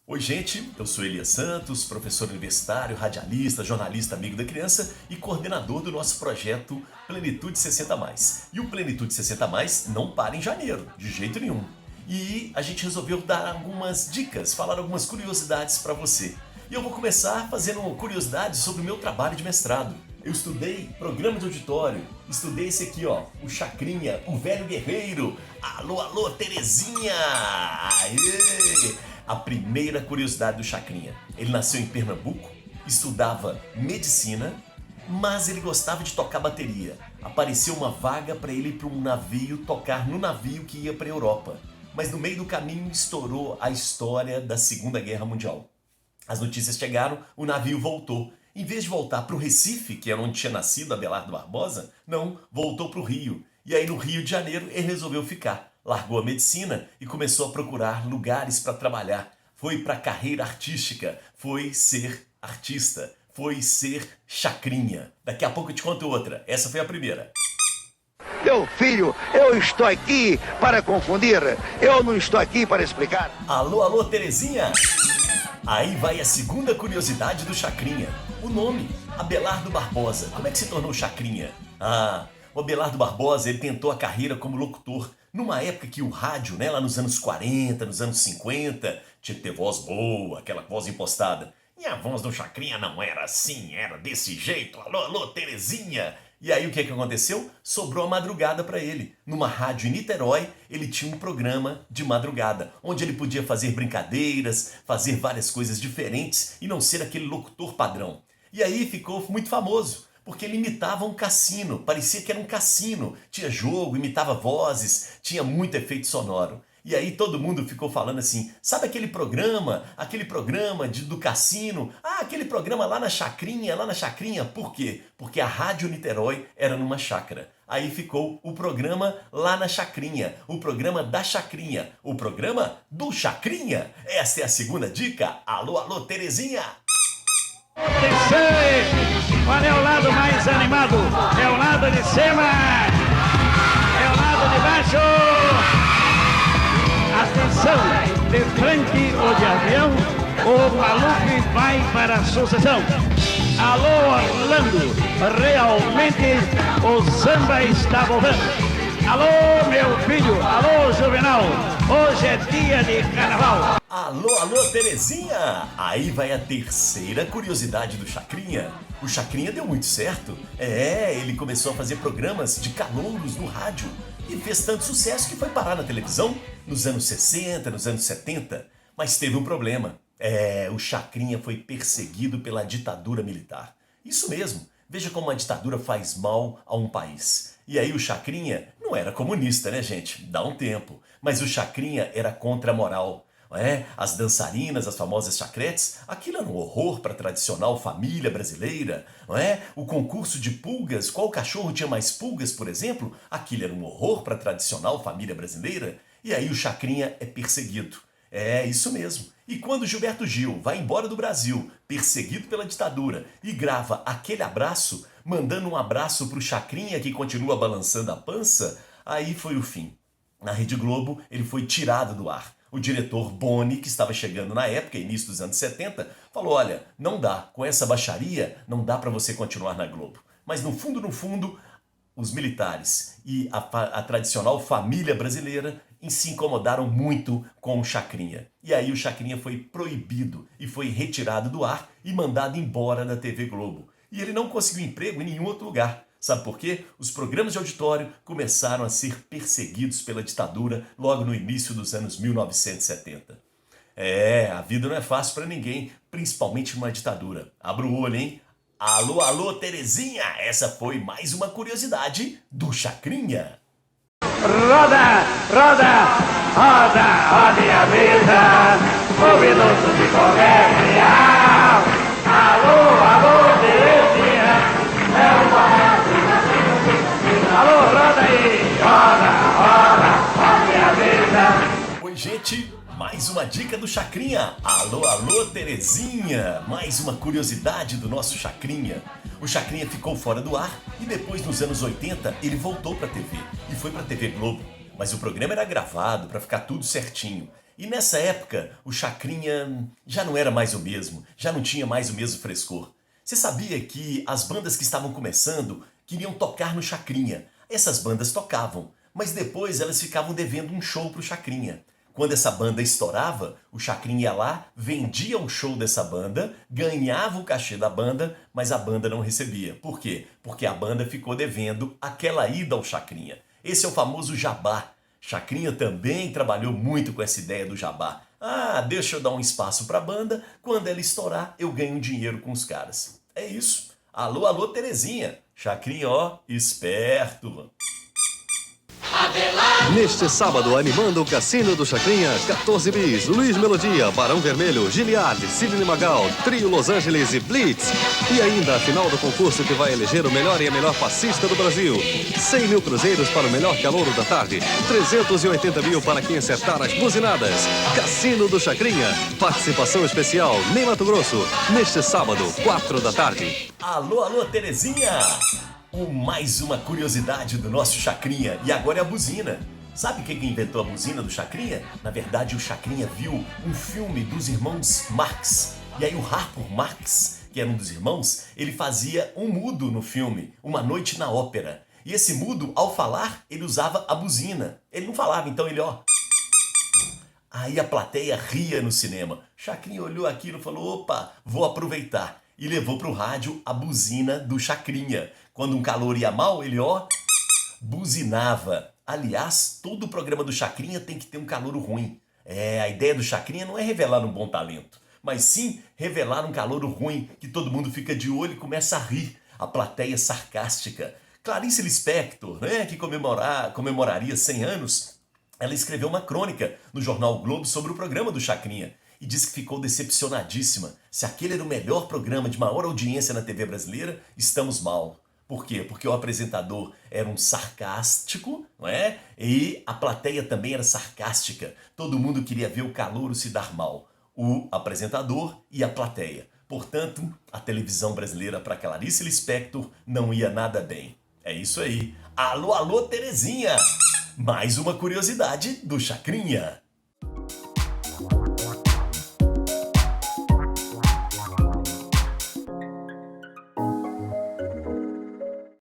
Oi, gente, eu sou Elias Santos, professor universitário, radialista, jornalista, amigo da criança e coordenador do nosso projeto Plenitude 60+. E o Plenitude 60+ não para em janeiro, de jeito nenhum. E a gente resolveu dar algumas dicas, falar algumas curiosidades para você. E eu vou começar fazendo curiosidades sobre o meu trabalho de mestrado. Eu estudei programa de auditório, estudei esse aqui, ó, o Chacrinha, o velho guerreiro. Alô, alô, Terezinha! Aê! A primeira curiosidade do Chacrinha. Ele nasceu em Pernambuco, estudava medicina, mas ele gostava de tocar bateria. Apareceu uma vaga para ele ir para um navio, tocar no navio que ia para a Europa. Mas no meio do caminho estourou a história da Segunda Guerra Mundial. As notícias chegaram, o navio voltou. Em vez de voltar para o Recife, que era onde tinha nascido Abelardo Barbosa, não, voltou para o Rio. E aí no Rio de Janeiro ele resolveu ficar. Largou a medicina e começou a procurar lugares para trabalhar. Foi para a carreira artística, foi ser artista, foi ser Chacrinha. Daqui a pouco eu te conto outra, essa foi a primeira. Meu filho, eu estou aqui para confundir, eu não estou aqui para explicar. Alô, alô, Terezinha! Aí vai a segunda curiosidade do Chacrinha. O nome, Abelardo Barbosa. Como é que se tornou Chacrinha? O Abelardo Barbosa, ele tentou a carreira como locutor. Numa época que o rádio, lá nos anos 40, nos anos 50, tinha que ter voz boa, aquela voz impostada. E a voz do Chacrinha não era assim, era desse jeito. Alô, alô, Terezinha! E aí o que aconteceu? Sobrou a madrugada para ele. Numa rádio em Niterói, ele tinha um programa de madrugada, onde ele podia fazer brincadeiras, fazer várias coisas diferentes e não ser aquele locutor padrão. E aí ficou muito famoso, porque ele imitava um cassino, parecia que era um cassino. Tinha jogo, imitava vozes, tinha muito efeito sonoro. E aí todo mundo ficou falando assim, sabe aquele programa do cassino? Aquele programa lá na Chacrinha. Por quê? Porque a Rádio Niterói era numa chácara. Aí ficou o programa lá na Chacrinha, o programa da Chacrinha, o programa do Chacrinha. Esta é a segunda dica. Alô, alô, Terezinha! Qual é o lado mais animado? É o lado de cima! É o lado de baixo! Atenção, de frente ou de avião, o maluco vai para a sucessão. Alô, Orlando, realmente o samba está voltando. Alô, meu filho, alô, Juvenal, hoje é dia de carnaval. Alô, alô, Terezinha! Aí vai a terceira curiosidade do Chacrinha. O Chacrinha deu muito certo. Ele começou a fazer programas de calouros no rádio e fez tanto sucesso que foi parar na televisão nos anos 60, nos anos 70. Mas teve um problema. O Chacrinha foi perseguido pela ditadura militar. Isso mesmo. Veja como a ditadura faz mal a um país. E aí o Chacrinha não era comunista, né, gente? Dá um tempo. Mas o Chacrinha era contra a moral. As dançarinas, as famosas chacretes, aquilo era um horror para a tradicional família brasileira. O concurso de pulgas, qual cachorro tinha mais pulgas, por exemplo, aquilo era um horror para a tradicional família brasileira. E aí o Chacrinha é perseguido. Isso mesmo. E quando Gilberto Gil vai embora do Brasil, perseguido pela ditadura, e grava aquele abraço, mandando um abraço pro Chacrinha que continua balançando a pança, aí foi o fim. Na Rede Globo, ele foi tirado do ar. O diretor Boni, que estava chegando na época, início dos anos 70, falou, olha, não dá, com essa baixaria, não dá para você continuar na Globo. Mas no fundo, os militares e a tradicional família brasileira se incomodaram muito com o Chacrinha. E aí o Chacrinha foi proibido e foi retirado do ar e mandado embora da TV Globo. E ele não conseguiu emprego em nenhum outro lugar. Sabe por quê? Os programas de auditório começaram a ser perseguidos pela ditadura logo no início dos anos 1970. A vida não é fácil para ninguém, principalmente numa ditadura. Abra o olho, hein? Alô, alô, Terezinha! Essa foi mais uma curiosidade do Chacrinha. Roda, roda, roda, roda a mesa, o minuto de comercial. Alô, alô, Terezinha, é uma... Alô, roda aí, roda, roda, roda a mesa. Oi, gente, mais uma dica do Chacrinha. Alô, alô, Terezinha! Mais uma curiosidade do nosso Chacrinha. O Chacrinha ficou fora do ar e depois, nos anos 80, ele voltou para a TV e foi para a TV Globo. Mas o programa era gravado para ficar tudo certinho. E nessa época, o Chacrinha já não era mais o mesmo, já não tinha mais o mesmo frescor. Você sabia que as bandas que estavam começando queriam tocar no Chacrinha? Essas bandas tocavam, mas depois elas ficavam devendo um show pro Chacrinha. Quando essa banda estourava, o Chacrinha ia lá, vendia o show dessa banda, ganhava o cachê da banda, mas a banda não recebia. Por quê? Porque a banda ficou devendo aquela ida ao Chacrinha. Esse é o famoso jabá. Chacrinha também trabalhou muito com essa ideia do jabá. Ah, deixa eu dar um espaço pra banda, quando ela estourar eu ganho dinheiro com os caras. É isso. Alô, alô, Terezinha. Chacrinha, ó, esperto. Neste sábado, animando o Cassino do Chacrinha, 14 Bis, Luiz Melodia, Barão Vermelho, Giliard, Sidney Magal, Trio Los Angeles e Blitz. E ainda a final do concurso que vai eleger o melhor e a melhor passista do Brasil. 100 mil cruzeiros para o melhor calouro da tarde. 380 mil para quem acertar as buzinadas. Cassino do Chacrinha. Participação especial, Ney Mato Grosso. Neste sábado, 4 da tarde. Alô, alô, Terezinha. Mais uma curiosidade do nosso Chacrinha, e agora é a buzina. Sabe quem inventou a buzina do Chacrinha? Na verdade, o Chacrinha viu um filme dos irmãos Marx. E aí o Harpo Marx, que era um dos irmãos, ele fazia um mudo no filme, Uma Noite na Ópera. E esse mudo, ao falar, ele usava a buzina. Ele não falava, então ele, ó... Aí a plateia ria no cinema. Chacrinha olhou aquilo e falou, opa, vou aproveitar. E levou pro rádio a buzina do Chacrinha. Quando um calouro ia mal, ele, ó, buzinava. Aliás, todo o programa do Chacrinha tem que ter um calouro ruim. A ideia do Chacrinha não é revelar um bom talento, mas sim revelar um calouro ruim, que todo mundo fica de olho e começa a rir. A plateia sarcástica. Clarice Lispector, né, que comemoraria 100 anos, ela escreveu uma crônica no jornal o Globo sobre o programa do Chacrinha. E disse que ficou decepcionadíssima. Se aquele era o melhor programa de maior audiência na TV brasileira, estamos mal. Por quê? Porque o apresentador era um sarcástico, não é? E a plateia também era sarcástica. Todo mundo queria ver o calouro se dar mal. O apresentador e a plateia. Portanto, a televisão brasileira para Clarice Lispector não ia nada bem. É isso aí. Alô, alô, Terezinha! Mais uma curiosidade do Chacrinha.